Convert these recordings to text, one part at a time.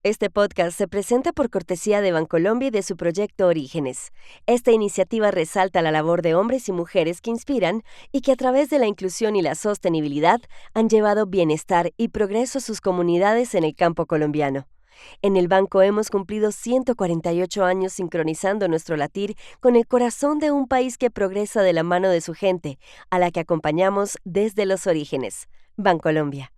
Este podcast se presenta por cortesía de Bancolombia y de su proyecto Orígenes. Esta iniciativa resalta la labor de hombres y mujeres que inspiran y que a través de la inclusión y la sostenibilidad han llevado bienestar y progreso a sus comunidades en el campo colombiano. En el banco hemos cumplido 148 años sincronizando nuestro latir con el corazón de un país que progresa de la mano de su gente, a la que acompañamos desde los orígenes. Bancolombia.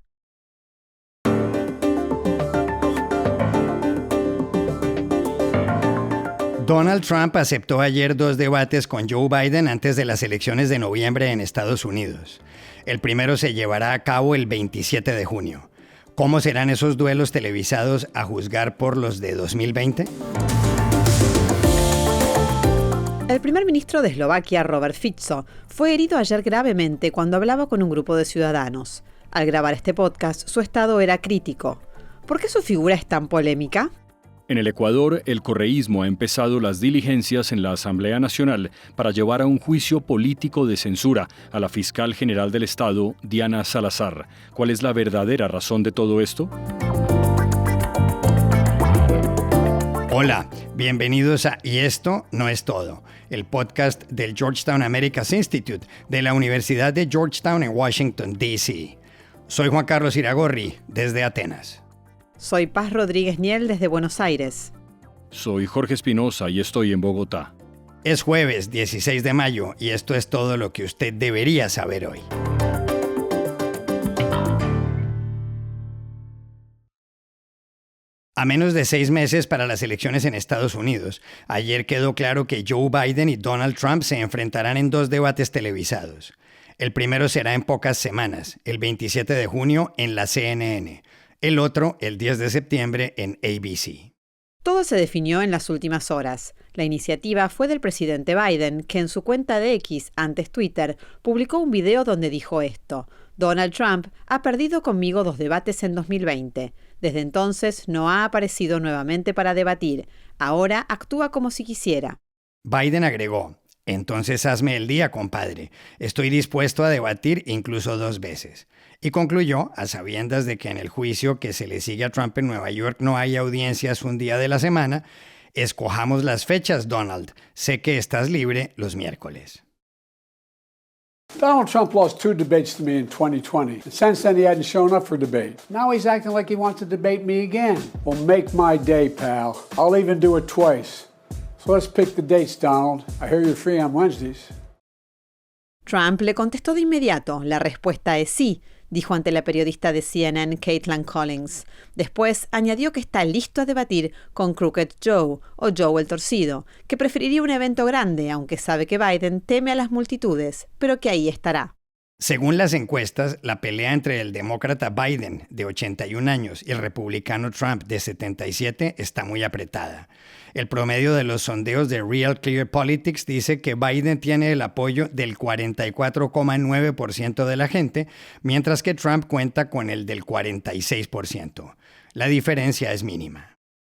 Donald Trump aceptó ayer 2 debates con Joe Biden antes de las elecciones de noviembre en Estados Unidos. El primero se llevará a cabo el 27 de junio. ¿Cómo serán esos duelos televisados a juzgar por los de 2020? El primer ministro de Eslovaquia, Robert Fico, fue herido ayer gravemente cuando hablaba con un grupo de ciudadanos. Al grabar este podcast, su estado era crítico. ¿Por qué su figura es tan polémica? En el Ecuador, el correísmo ha empezado las diligencias en la Asamblea Nacional para llevar a un juicio político de censura a la fiscal general del Estado, Diana Salazar. ¿Cuál es la verdadera razón de todo esto? Hola, bienvenidos a Y esto no es todo, el podcast del Georgetown Americas Institute de la Universidad de Georgetown en Washington, D.C. Soy Juan Carlos Iragorri, desde Atenas. Soy Paz Rodríguez Niel desde Buenos Aires. Soy Jorge Espinosa y estoy en Bogotá. Es jueves 16 de mayo y esto es todo lo que usted debería saber hoy. A menos de 6 meses para las elecciones en Estados Unidos, ayer quedó claro que Joe Biden y Donald Trump se enfrentarán en 2 debates televisados. El primero será en pocas semanas, el 27 de junio en la CNN. El otro, el 10 de septiembre, en ABC. Todo se definió en las últimas horas. La iniciativa fue del presidente Biden, que en su cuenta de X, antes Twitter, publicó un video donde dijo esto: Donald Trump ha perdido conmigo 2 debates en 2020. Desde entonces no ha aparecido nuevamente para debatir. Ahora actúa como si quisiera. Biden agregó: entonces hazme el día, compadre. Estoy dispuesto a debatir incluso 2 veces. Y concluyó, a sabiendas de que en el juicio que se le sigue a Trump en Nueva York no hay audiencias un día de la semana, escojamos las fechas, Donald. Sé que estás libre los miércoles. Donald Trump lost 2 debates to me in 2020. And since then, he hadn't shown up for debate. Now he's acting like he wants to debate me again. Well, make my day, pal. I'll even do it twice. So let's pick the dates, Donald. I hear you're free on Wednesdays. Trump le contestó de inmediato. La respuesta es sí, dijo ante la periodista de CNN, Caitlin Collins. Después añadió que está listo a debatir con Crooked Joe, o Joe el Torcido, que preferiría un evento grande, aunque sabe que Biden teme a las multitudes, pero que ahí estará. Según las encuestas, la pelea entre el demócrata Biden, de 81 años, y el republicano Trump, de 77, está muy apretada. El promedio de los sondeos de Real Clear Politics dice que Biden tiene el apoyo del 44,9% de la gente, mientras que Trump cuenta con el del 46%. La diferencia es mínima.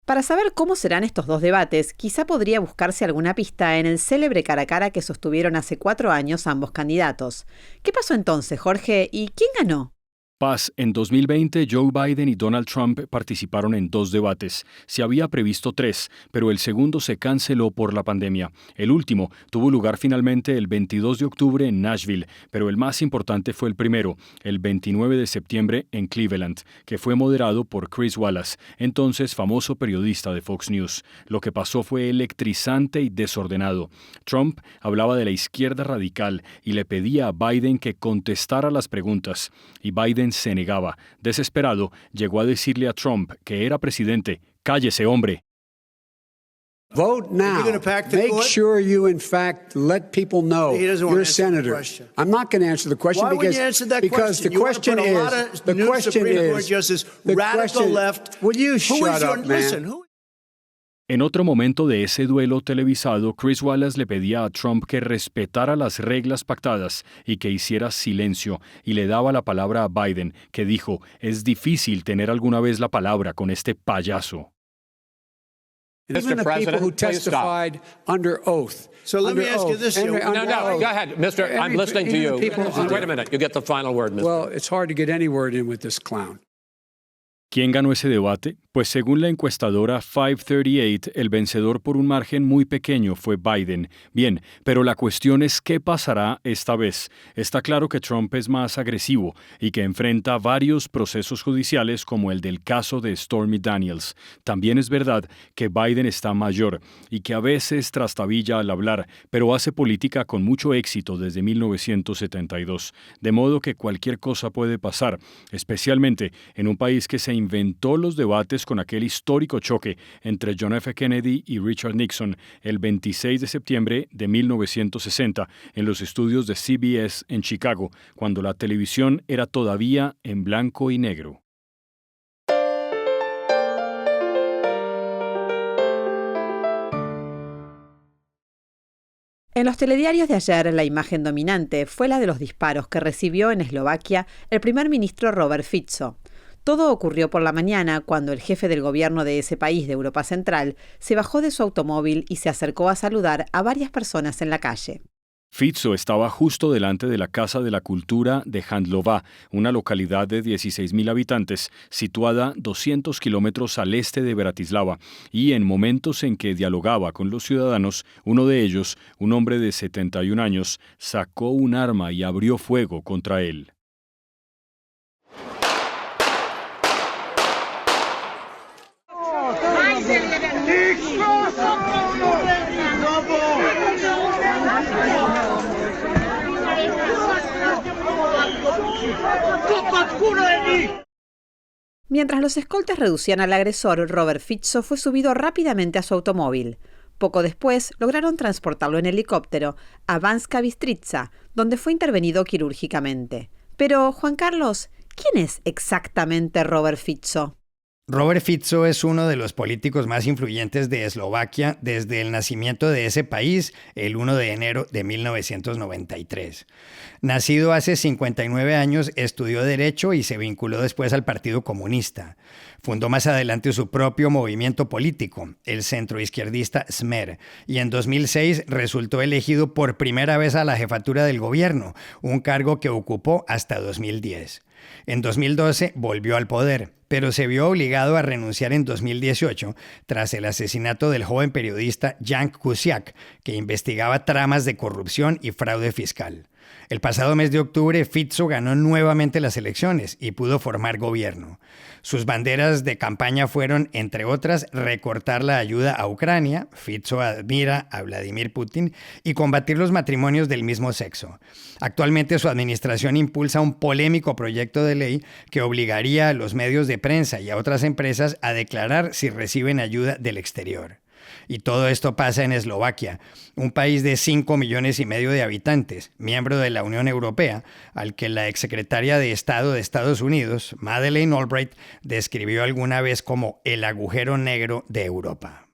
Para saber cómo serán estos 2 debates, quizá podría buscarse alguna pista en el célebre cara a cara que sostuvieron hace 4 años ambos candidatos. ¿Qué pasó entonces, Jorge? ¿Y quién ganó? Paz, en 2020 Joe Biden y Donald Trump participaron en 2 debates. Se había previsto 3, pero el segundo se canceló por la pandemia. El último tuvo lugar finalmente el 22 de octubre en Nashville, pero el más importante fue el primero, el 29 de septiembre en Cleveland, que fue moderado por Chris Wallace, entonces famoso periodista de Fox News. Lo que pasó fue electrizante y desordenado. Trump hablaba de la izquierda radical y le pedía a Biden que contestara las preguntas, y Biden se negaba. Desesperado, llegó a decirle a Trump, que era presidente: "Cállese, hombre". Vote now. Make sure you, in fact, let people know you're a senator. I'm not going to answer the question because the question is radical left. Will you shut up, man? En otro momento de ese duelo televisado, Chris Wallace le pedía a Trump que respetara las reglas pactadas y que hiciera silencio, y le daba la palabra a Biden, que dijo: "Es difícil tener alguna vez la palabra con este payaso". Even the people who testified under oath. So let me ask you this. No, go ahead, Mr. I'm listening to you. Wait a minute. You get the final word, Mr. Well, it's hard to get any word in with this clown. ¿Quién ganó ese debate? Pues según la encuestadora 538, el vencedor por un margen muy pequeño fue Biden. Bien, pero la cuestión es ¿qué pasará esta vez? Está claro que Trump es más agresivo y que enfrenta varios procesos judiciales como el del caso de Stormy Daniels. También es verdad que Biden está mayor y que a veces trastabilla al hablar, pero hace política con mucho éxito desde 1972. De modo que cualquier cosa puede pasar, especialmente en un país que se inventó los debates con aquel histórico choque entre John F. Kennedy y Richard Nixon el 26 de septiembre de 1960 en los estudios de CBS en Chicago, cuando la televisión era todavía en blanco y negro. En los telediarios de ayer, la imagen dominante fue la de los disparos que recibió en Eslovaquia el primer ministro Robert Fico. Todo ocurrió por la mañana cuando el jefe del gobierno de ese país de Europa Central se bajó de su automóvil y se acercó a saludar a varias personas en la calle. Fico estaba justo delante de la Casa de la Cultura de Handlová, una localidad de 16.000 habitantes, situada 200 kilómetros al este de Bratislava, y en momentos en que dialogaba con los ciudadanos, uno de ellos, un hombre de 71 años, sacó un arma y abrió fuego contra él. Mientras los escoltas reducían al agresor, Robert Fico fue subido rápidamente a su automóvil. Poco después, lograron transportarlo en helicóptero a Banská Bystrica, donde fue intervenido quirúrgicamente. Pero, Juan Carlos, ¿quién es exactamente Robert Fico? Robert Fico es uno de los políticos más influyentes de Eslovaquia desde el nacimiento de ese país el 1 de enero de 1993. Nacido hace 59 años, estudió Derecho y se vinculó después al Partido Comunista. Fundó más adelante su propio movimiento político, el centroizquierdista Smer, y en 2006 resultó elegido por primera vez a la jefatura del gobierno, un cargo que ocupó hasta 2010. En 2012 volvió al poder, pero se vio obligado a renunciar en 2018 tras el asesinato del joven periodista Jan Kuciak, que investigaba tramas de corrupción y fraude fiscal. El pasado mes de octubre, Fico ganó nuevamente las elecciones y pudo formar gobierno. Sus banderas de campaña fueron, entre otras, recortar la ayuda a Ucrania, Fico admira a Vladimir Putin, y combatir los matrimonios del mismo sexo. Actualmente su administración impulsa un polémico proyecto de ley que obligaría a los medios de prensa y a otras empresas a declarar si reciben ayuda del exterior. Y todo esto pasa en Eslovaquia, un país de 5,5 millones de habitantes, miembro de la Unión Europea, al que la exsecretaria de Estado de Estados Unidos, Madeleine Albright, describió alguna vez como el agujero negro de Europa.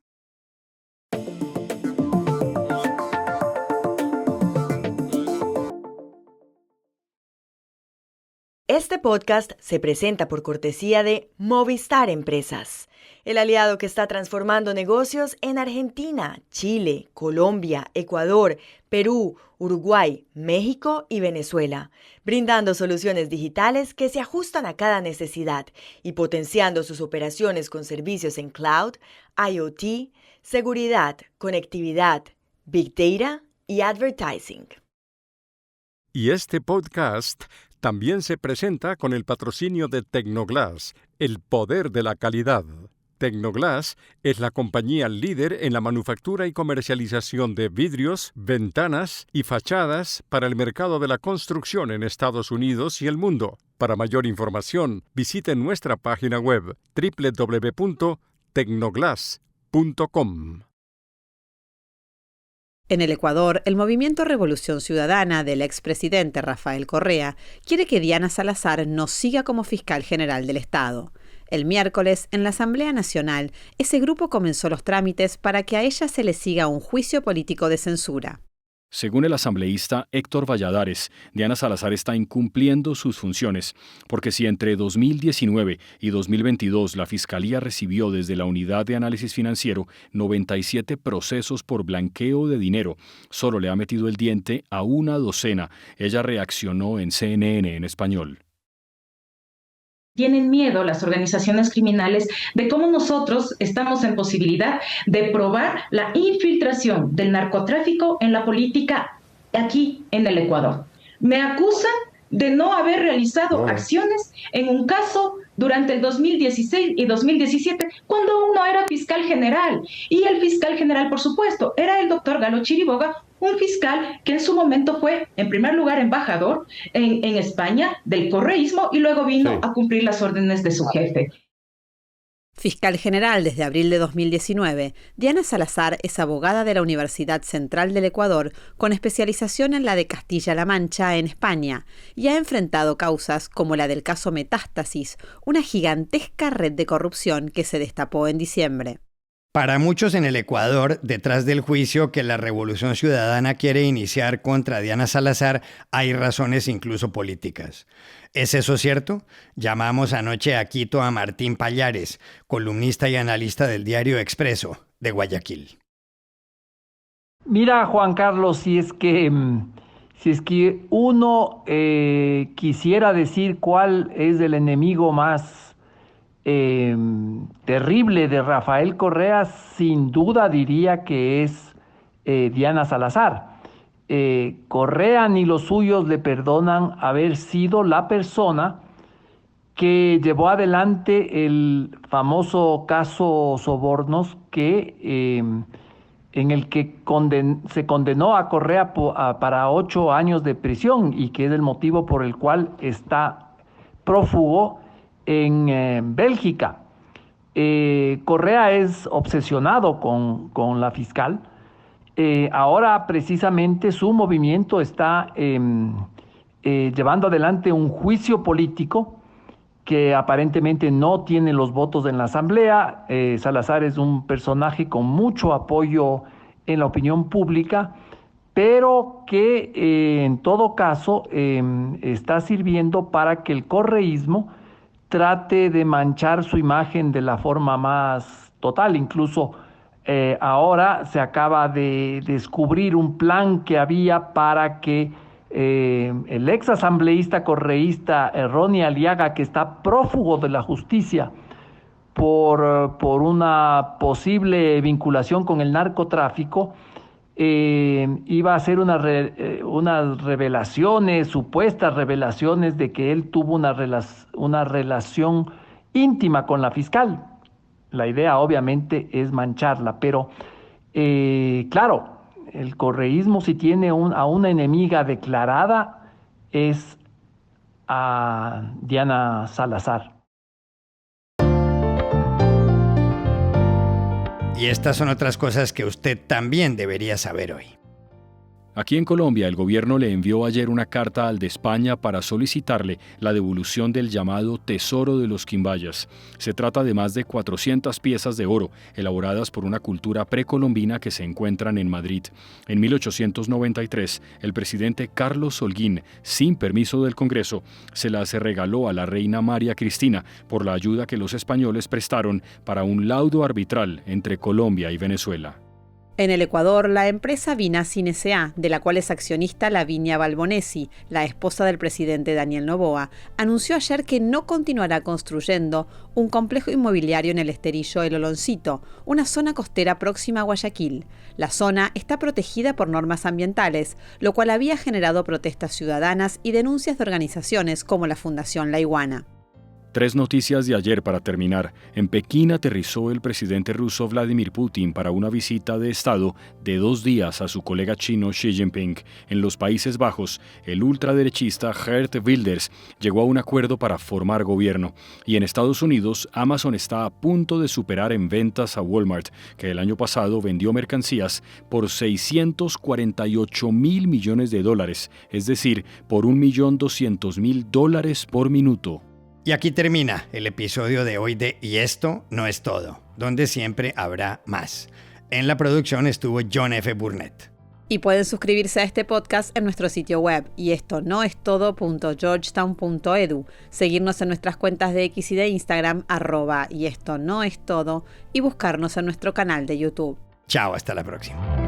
Este podcast se presenta por cortesía de Movistar Empresas, el aliado que está transformando negocios en Argentina, Chile, Colombia, Ecuador, Perú, Uruguay, México y Venezuela, brindando soluciones digitales que se ajustan a cada necesidad y potenciando sus operaciones con servicios en cloud, IoT, seguridad, conectividad, Big Data y advertising. Y este podcast también se presenta con el patrocinio de Tecnoglass, el poder de la calidad. Tecnoglass es la compañía líder en la manufactura y comercialización de vidrios, ventanas y fachadas para el mercado de la construcción en Estados Unidos y el mundo. Para mayor información, visite nuestra página web www.tecnoglass.com. En el Ecuador, el movimiento Revolución Ciudadana del expresidente Rafael Correa quiere que Diana Salazar no siga como fiscal general del Estado. El miércoles, en la Asamblea Nacional, ese grupo comenzó los trámites para que a ella se le siga un juicio político de censura. Según el asambleísta Héctor Valladares, Diana Salazar está incumpliendo sus funciones, porque si entre 2019 y 2022 la Fiscalía recibió desde la Unidad de Análisis Financiero 97 procesos por blanqueo de dinero, solo le ha metido el diente a una docena. Ella reaccionó en CNN en español. Tienen miedo las organizaciones criminales de cómo nosotros estamos en posibilidad de probar la infiltración del narcotráfico en la política aquí en el Ecuador. Me acusan de no haber realizado acciones en un caso durante el 2016 y 2017, cuando uno era fiscal general. Y el fiscal general, por supuesto, era el doctor Galo Chiriboga, un fiscal que en su momento fue, en primer lugar, embajador en España del correísmo y luego vino a cumplir las órdenes de su jefe. Fiscal general desde abril de 2019, Diana Salazar es abogada de la Universidad Central del Ecuador con especialización en la de Castilla-La Mancha en España y ha enfrentado causas como la del caso Metástasis, una gigantesca red de corrupción que se destapó en diciembre. Para muchos en el Ecuador, detrás del juicio que la Revolución Ciudadana quiere iniciar contra Diana Salazar, hay razones incluso políticas. ¿Es eso cierto? Llamamos anoche a Quito a Martín Pallares, columnista y analista del diario Expreso de Guayaquil. Mira, Juan Carlos, si es que uno quisiera decir cuál es el enemigo más terrible de Rafael Correa, sin duda diría que es Diana Salazar. Correa ni los suyos le perdonan haber sido la persona que llevó adelante el famoso caso Sobornos en el que se condenó a Correa para 8 años de prisión y que es el motivo por el cual está prófugo en Bélgica. Correa es obsesionado con la fiscal. Ahora precisamente su movimiento está llevando adelante un juicio político que aparentemente no tiene los votos en la Asamblea. Salazar es un personaje con mucho apoyo en la opinión pública, pero que en todo caso está sirviendo para que el correísmo trate de manchar su imagen de la forma más total. Incluso ahora se acaba de descubrir un plan que había para que el ex asambleísta correísta Ronnie Aliaga, que está prófugo de la justicia por una posible vinculación con el narcotráfico, iba a hacer unas revelaciones, supuestas revelaciones de que él tuvo una relación íntima con la fiscal. La idea obviamente es mancharla, pero claro, el correísmo, si tiene a una enemiga declarada, es a Diana Salazar. Y estas son otras cosas que usted también debería saber hoy. Aquí en Colombia, el gobierno le envió ayer una carta al de España para solicitarle la devolución del llamado Tesoro de los Quimbayas. Se trata de más de 400 piezas de oro, elaboradas por una cultura precolombina que se encuentran en Madrid. En 1893, el presidente Carlos Holguín, sin permiso del Congreso, se las regaló a la reina María Cristina por la ayuda que los españoles prestaron para un laudo arbitral entre Colombia y Venezuela. En el Ecuador, la empresa Vinacin S.A., de la cual es accionista Lavinia Balbonesi, la esposa del presidente Daniel Noboa, anunció ayer que no continuará construyendo un complejo inmobiliario en el esterillo El Oloncito, una zona costera próxima a Guayaquil. La zona está protegida por normas ambientales, lo cual había generado protestas ciudadanas y denuncias de organizaciones como la Fundación La Iguana. 3 noticias de ayer para terminar. En Pekín aterrizó el presidente ruso Vladimir Putin para una visita de Estado de 2 días a su colega chino Xi Jinping. En los Países Bajos, el ultraderechista Geert Wilders llegó a un acuerdo para formar gobierno. Y en Estados Unidos, Amazon está a punto de superar en ventas a Walmart, que el año pasado vendió mercancías por $648 mil millones, es decir, por $1.200.000 por minuto. Y aquí termina el episodio de hoy de Y esto no es todo, donde siempre habrá más. En la producción estuvo John F. Burnett. Y pueden suscribirse a este podcast en nuestro sitio web, yestonoestodo.georgetown.edu, seguirnos en nuestras cuentas de X y de Instagram, @yestonoestodo, y buscarnos en nuestro canal de YouTube. Chao, hasta la próxima.